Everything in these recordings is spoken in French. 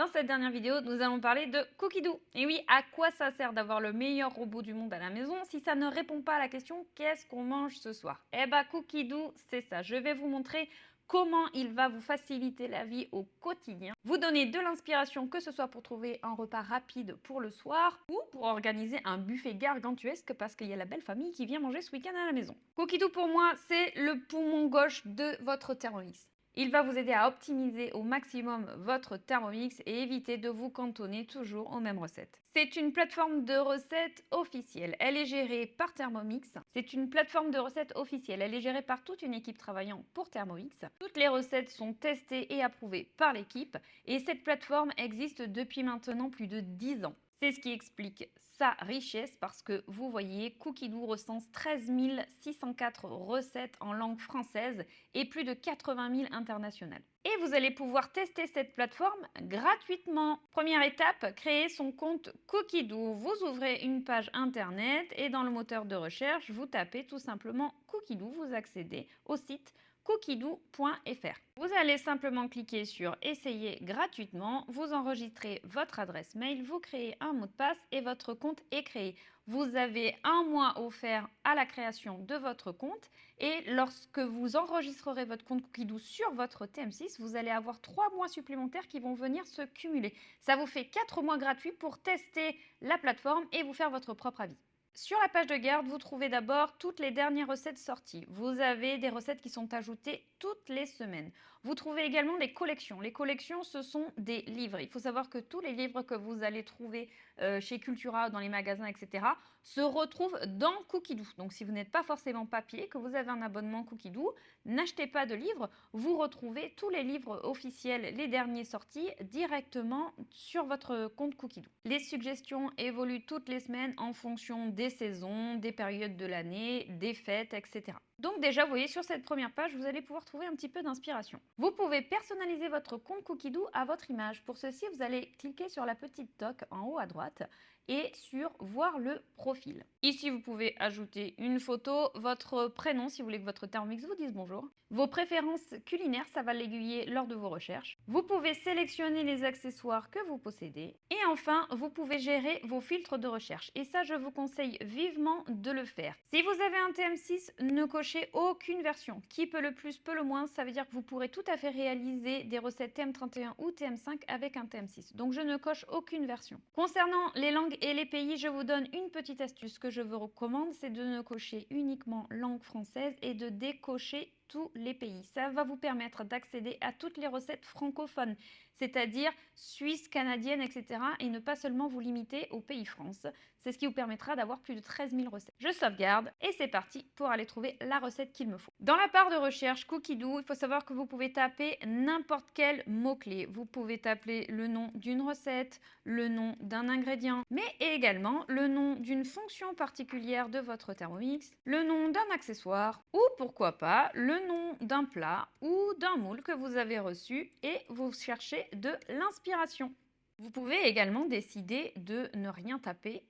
Dans cette dernière vidéo, nous allons parler de Cookidoo. Et oui, à quoi ça sert d'avoir le meilleur robot du monde à la maison si ça ne répond pas à la question « Qu'est-ce qu'on mange ce soir ?» Eh bien, Cookidoo, c'est ça. Je vais vous montrer comment il va vous faciliter la vie au quotidien, vous donner de l'inspiration, que ce soit pour trouver un repas rapide pour le soir ou pour organiser un buffet gargantuesque parce qu'il y a la belle famille qui vient manger ce week-end à la maison. Cookidoo, pour moi, c'est le poumon gauche de votre Thermomix. Il va vous aider à optimiser au maximum votre Thermomix et éviter de vous cantonner toujours aux mêmes recettes. C'est une plateforme de recettes officielle. Elle est gérée par Thermomix. C'est une plateforme de recettes officielle. Elle est gérée par toute une équipe travaillant pour Thermomix. Toutes les recettes sont testées et approuvées par l'équipe. Et cette plateforme existe depuis maintenant plus de 10 ans. C'est ce qui explique sa richesse parce que vous voyez, Cookidoo recense 13 604 recettes en langue française et plus de 80 000 internationales. Et vous allez pouvoir tester cette plateforme gratuitement. Première étape, créer son compte Cookidoo. Vous ouvrez une page internet et dans le moteur de recherche, vous tapez tout simplement Cookidoo, vous accédez au site cookidoo.fr. Vous allez simplement cliquer sur Essayer gratuitement, vous enregistrez votre adresse mail, vous créez un mot de passe et votre compte est créé. Vous avez un mois offert à la création de votre compte et lorsque vous enregistrerez votre compte Cookidoo sur votre TM6, vous allez avoir 3 mois supplémentaires qui vont venir se cumuler. Ça vous fait 4 mois gratuits pour tester la plateforme et vous faire votre propre avis. Sur la page de garde, vous trouvez d'abord toutes les dernières recettes sorties. Vous avez des recettes qui sont ajoutées toutes les semaines. Vous trouvez également les collections. Les collections, ce sont des livres. Il faut savoir que tous les livres que vous allez trouver chez Cultura, dans les magasins, etc., se retrouvent dans Cookidoo. Donc, si vous n'êtes pas forcément papier, que vous avez un abonnement Cookidoo, n'achetez pas de livres. Vous retrouvez tous les livres officiels, les derniers sortis, directement sur votre compte Cookidoo. Les suggestions évoluent toutes les semaines en fonction des saisons, des périodes de l'année, des fêtes, etc. Donc déjà, vous voyez, sur cette première page, vous allez pouvoir trouver un petit peu d'inspiration. Vous pouvez personnaliser votre compte Cookidoo à votre image. Pour ceci, vous allez cliquer sur la petite toque en haut à droite et sur voir le profil. Ici, vous pouvez ajouter une photo, votre prénom si vous voulez que votre Thermomix vous dise bonjour. Vos préférences culinaires, ça va l'aiguiller lors de vos recherches. Vous pouvez sélectionner les accessoires que vous possédez. Et enfin, vous pouvez gérer vos filtres de recherche. Et ça, je vous conseille vivement de le faire. Si vous avez un TM6, ne cochez aucune version. Qui peut le plus, peut le moins. Ça veut dire que vous pourrez tout à fait réaliser des recettes TM31 ou TM5 avec un TM6. Donc, je ne coche aucune version. Concernant les langues et les pays, je vous donne une petite astuce que je vous recommande, c'est de ne cocher uniquement langue française et de décocher tous les pays. Ça va vous permettre d'accéder à toutes les recettes francophones, c'est-à-dire suisse, canadienne, etc. et ne pas seulement vous limiter au pays France. C'est ce qui vous permettra d'avoir plus de 13 000 recettes. Je sauvegarde et c'est parti pour aller trouver la recette qu'il me faut. Dans la barre de recherche Cookidoo, il faut savoir que vous pouvez taper n'importe quel mot-clé. Vous pouvez taper le nom d'une recette, le nom d'un ingrédient, mais également le nom d'une fonction particulière de votre Thermomix, le nom d'un accessoire ou pourquoi pas le nom d'un plat ou d'un moule que vous avez reçu et vous cherchez de l'inspiration. Vous pouvez également décider de ne rien taper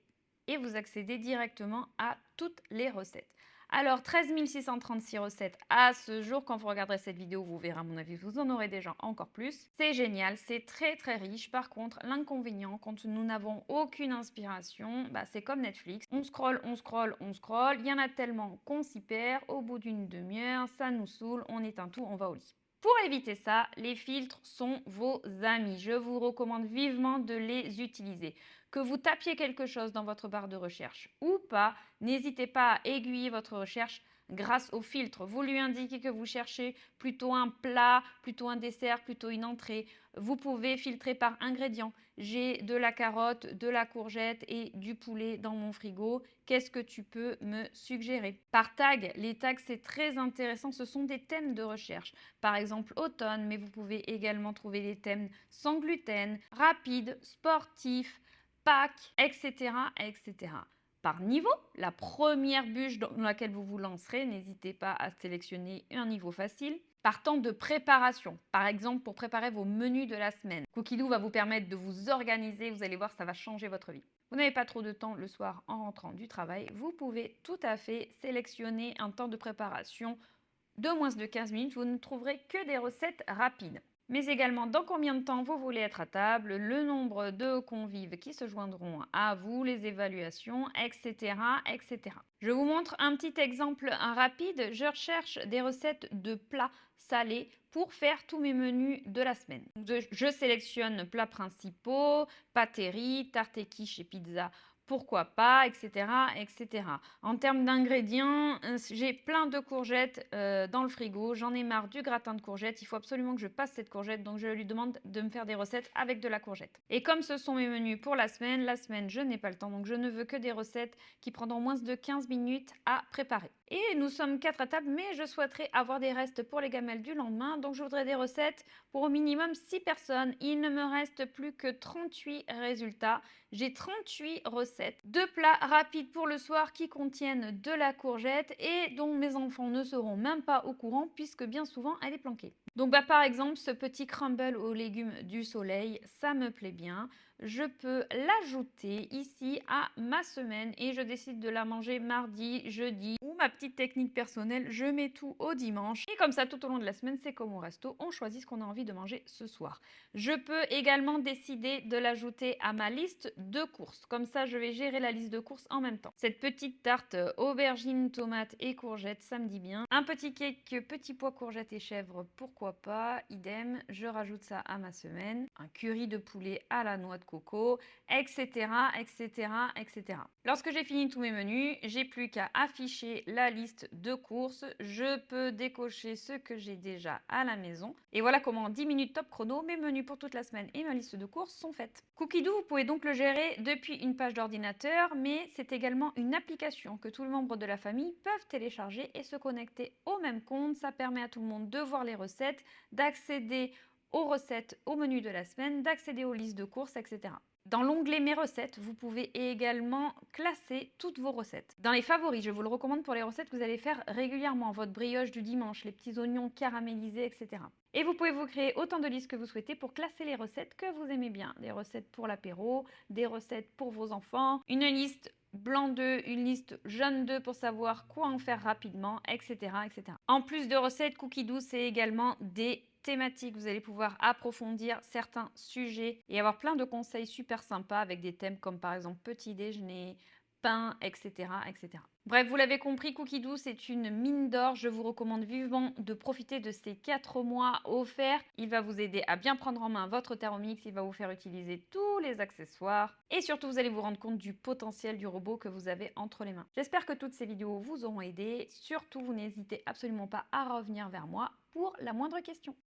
et vous accédez directement à toutes les recettes. Alors 13 636 recettes à ce jour, quand vous regarderez cette vidéo, vous verrez à mon avis, vous en aurez déjà encore plus. C'est génial, c'est très très riche. Par contre, l'inconvénient, quand nous n'avons aucune inspiration, c'est comme Netflix. On scrolle, on scrolle, on scrolle. Il y en a tellement qu'on s'y perd. Au bout d'une demi-heure, ça nous saoule, on éteint tout, on va au lit. Pour éviter ça, les filtres sont vos amis. Je vous recommande vivement de les utiliser. Que vous tapiez quelque chose dans votre barre de recherche ou pas, n'hésitez pas à aiguiller votre recherche grâce au filtre. Vous lui indiquez que vous cherchez plutôt un plat, plutôt un dessert, plutôt une entrée. Vous pouvez filtrer par ingrédients. J'ai de la carotte, de la courgette et du poulet dans mon frigo. Qu'est-ce que tu peux me suggérer? Par tag, les tags c'est très intéressant. Ce sont des thèmes de recherche. Par exemple automne, mais vous pouvez également trouver des thèmes sans gluten, rapide, sportif, Pâques, etc., etc. Par niveau, la première bûche dans laquelle vous vous lancerez, n'hésitez pas à sélectionner un niveau facile. Par temps de préparation, par exemple pour préparer vos menus de la semaine. Cookidoo va vous permettre de vous organiser, vous allez voir, ça va changer votre vie. Vous n'avez pas trop de temps le soir en rentrant du travail, vous pouvez tout à fait sélectionner un temps de préparation de moins de 15 minutes, vous ne trouverez que des recettes rapides. mais également dans combien de temps vous voulez être à table, le nombre de convives qui se joindront à vous, les évaluations, etc., etc. Je vous montre un petit exemple rapide. Je recherche des recettes de plats salés pour faire tous mes menus de la semaine. Je sélectionne plats principaux, pâtes et riz, tarte et quiche et pizza, pourquoi pas, etc., etc. En termes d'ingrédients, j'ai plein de courgettes dans le frigo. J'en ai marre du gratin de courgettes. Il faut absolument que je passe cette courgette, donc je lui demande de me faire des recettes avec de la courgette. Et comme ce sont mes menus pour la semaine, je n'ai pas le temps, donc je ne veux que des recettes qui prendront moins de 15 minutes à préparer. Et nous sommes 4 à table, mais je souhaiterais avoir des restes pour les gamelles du lendemain, donc je voudrais des recettes pour au minimum 6 personnes. Il ne me reste plus que 38 résultats. J'ai 38 recettes de plats rapides pour le soir qui contiennent de la courgette et dont mes enfants ne seront même pas au courant puisque bien souvent elle est planquée. Donc par exemple, ce petit crumble aux légumes du soleil, ça me plaît bien. Je peux l'ajouter ici à ma semaine et je décide de la manger mardi, jeudi ou ma petite technique personnelle, je mets tout au dimanche. Et comme ça, tout au long de la semaine, c'est comme au resto, on choisit ce qu'on a envie de manger ce soir. Je peux également décider de l'ajouter à ma liste de courses. Comme ça, je vais gérer la liste de courses en même temps. Cette petite tarte aubergine, tomate et courgettes, ça me dit bien. Un petit cake petit pois, courgettes et chèvres, pourquoi pas. Idem, je rajoute ça à ma semaine. Un curry de poulet à la noix de coco, etc., etc., etc. Lorsque j'ai fini tous mes menus, j'ai plus qu'à afficher la liste de courses. Je peux décocher ce que j'ai déjà à la maison. Et voilà comment en 10 minutes top chrono, mes menus pour toute la semaine et ma liste de courses sont faites. Cookidoo, vous pouvez donc le gérer depuis une page d'ordinateur, mais c'est également une application que tous les membres de la famille peuvent télécharger et se connecter au même compte. Ça permet à tout le monde de voir les recettes, d'accéder aux recettes au menu de la semaine, d'accéder aux listes de courses, etc. Dans l'onglet Mes recettes, vous pouvez également classer toutes vos recettes. Dans les favoris, je vous le recommande pour les recettes que vous allez faire régulièrement, votre brioche du dimanche, les petits oignons caramélisés, etc. Et vous pouvez vous créer autant de listes que vous souhaitez pour classer les recettes que vous aimez bien. Des recettes pour l'apéro, des recettes pour vos enfants, une liste blanc d'œuf, une liste jaune d'œuf pour savoir quoi en faire rapidement, etc., etc. En plus de recettes, Cookidoo, c'est également des thématiques. Vous allez pouvoir approfondir certains sujets et avoir plein de conseils super sympas avec des thèmes comme par exemple petit déjeuner, pain, etc., etc. Bref, vous l'avez compris, Cookidoo, c'est une mine d'or. Je vous recommande vivement de profiter de ces 4 mois offerts. Il va vous aider à bien prendre en main votre Thermomix. Il va vous faire utiliser tous les accessoires. Et surtout, vous allez vous rendre compte du potentiel du robot que vous avez entre les mains. J'espère que toutes ces vidéos vous auront aidé. Surtout, vous n'hésitez absolument pas à revenir vers moi pour la moindre question.